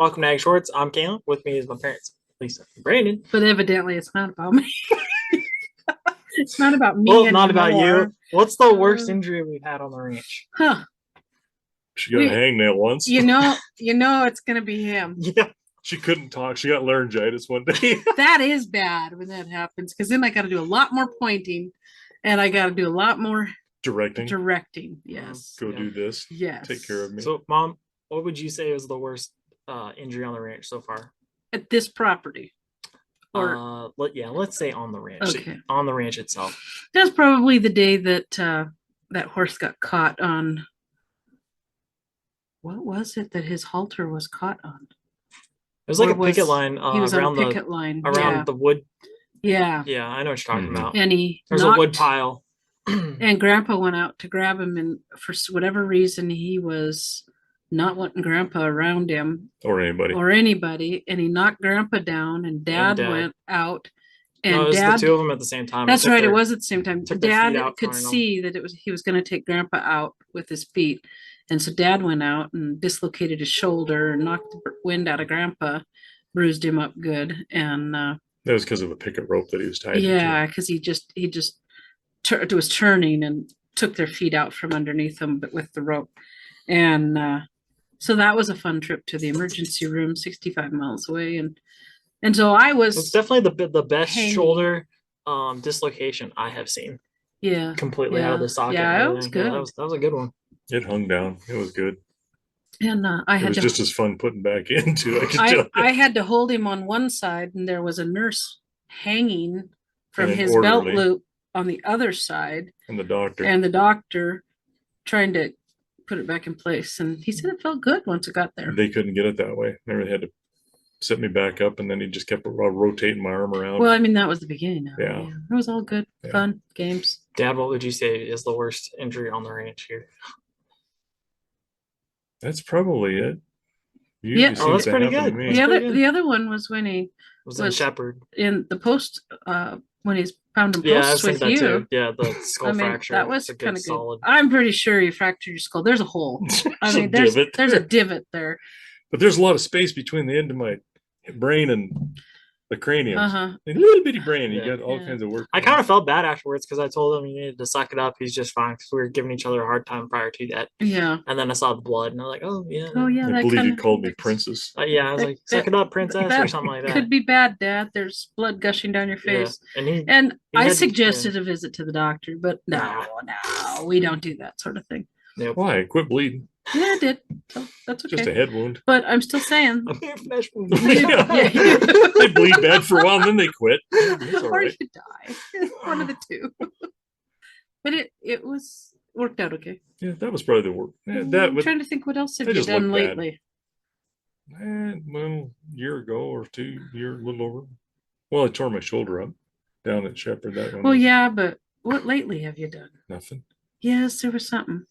Welcome to Ag Shorts. I'm Cam. With me is my parents, Lisa and Brandon. But evidently, it's not about me. It's not about me Well, anymore. not about you. What's the worst injury we've had on the ranch? Huh? She got a hangnail once. You know, it's gonna be him. Yeah. She couldn't talk. She got laryngitis one day. That is bad when that happens, because then I got to do a lot more pointing, and I got to do a lot more Directing. Yes. Go do this. Yes. Take care of me. So, Mom, what would you say was the worst injury on the ranch so far? At this property. Or let's say on the ranch. Okay. On the ranch itself. That's probably the day that that horse got caught on. What was it that his halter was caught on? It was like a picket line. He was around on a picket line around the wood. Yeah. Yeah, I know what you're talking about. And there's a wood pile. And Grandpa went out to grab him, and for whatever reason, he was not wanting Grandpa around him or anybody, and he knocked Grandpa down, and Dad went out. And no, it was Dad, the two of them at the same time. That's right. It was at the same time. Took their feet Dad out could from see that he was going to take Grandpa out with his feet, and so Dad went out and dislocated his shoulder and knocked the wind out of Grandpa, bruised him up good, and that was because of a picket rope that he was tied to. Yeah, because he just was turning and took their feet out from underneath them, but with the rope. And so that was a fun trip to the emergency room, 65 miles away. And so I was. It's definitely the best shoulder dislocation I have seen. Yeah. Completely out of the socket. Yeah, it was good. Yeah, that was a good one. It hung down. It was good. And it was just as fun putting back into. I had to hold him on one side, and there was a nurse hanging from his belt loop on the other side, and the doctor trying to put it back in place, and he said it felt good once it got there. They couldn't get it that way. They had to set me back up, and then he just kept rotating my arm around. Well, I mean, that was the beginning of it was all good fun games. Dad, what would you say is the worst injury on the ranch here? That's probably it. That's pretty good. The other one was when he was in Shepherd in the post when he's pounding posts with you. Too. Yeah, the skull fracture. That was kind of good. I'm pretty sure you fractured your skull. There's a hole. I mean, there's a divot there. But there's a lot of space between the end of my brain and the cranium. A little bitty brain. You got all kinds of work. I kind of felt bad afterwards because I told him he needed to suck it up. He's just fine because we were giving each other a hard time prior to that. Yeah. And then I saw the blood, and I was like, oh yeah. Oh yeah. I believe he called me princess. Yeah, I was like, suck it up, princess, or something like that. Could be bad, Dad. There's blood gushing down your face. Yeah. And I suggested a visit to the doctor, but no, we don't do that sort of thing. Nope. Why? Quit bleeding. Yeah, I did. So that's okay. Just a head wound. But I'm still saying. Flesh wound. They bleed bad for a while, and then they quit. Or you die. One of the two. But it was worked out okay. Yeah, that was probably the work. Yeah, I'm trying to think what else have you done lately. Well, a year ago or 2 years, a little over. Well, I tore my shoulder up down at Shepherd. That one. Well, yeah, but what lately have you done? Nothing. Yes, there was something.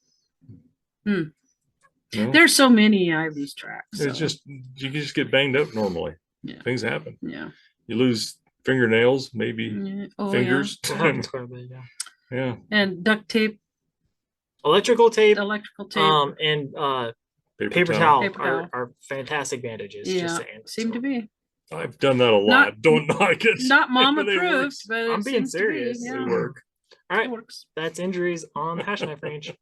No? There's so many Ivy's tracks. It's just you just get banged up normally. Yeah. Things happen. Yeah. You lose fingernails, maybe fingers. Yeah. And duct tape. Electrical tape. And paper towel are fantastic bandages. Yeah. Just saying. Seem to be. I've done that a lot. Don't knock it. Not mom approved, but I'm being serious. They work. All right. That's injuries on the Hashknife range.